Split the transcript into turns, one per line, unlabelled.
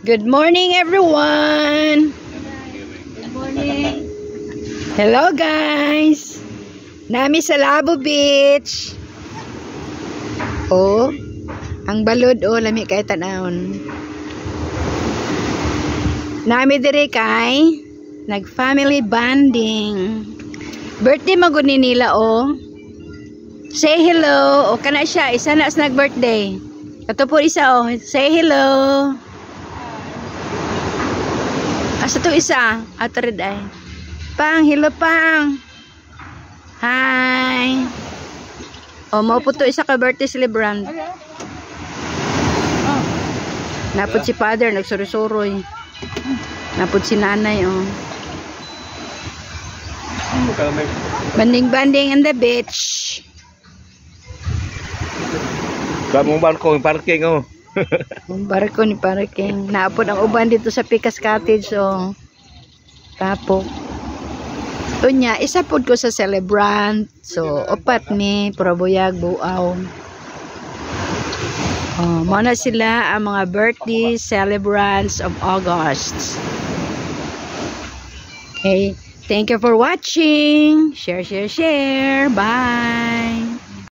Good morning, everyone.
Good morning.
Hello, guys. Nami sa Labo Beach. Oh, ang balod lami kay tanawon. Nami dire kay nag-family bonding. Birthday magud ni nila Say hello. Kana siya isa na sa nag-birthday. Kato po isa say hello. Asa to isa? Atred ay. Pang, hello Pang. Hi. Mao po to isa ka birthday celebrant. Napod si father nagsuroy-suroy. Napod si nanay Banding-banding in the beach.
Kamong barko parking
Barko ni parking. Naapod ang uban dito sa Picas Cottage Tapok. Unya, isa pod ko sa celebrant. So, opat ni Probuyag Buaw. Muna sila ang mga birthday celebrants of August. Okay. Thank you for watching. Share. Bye.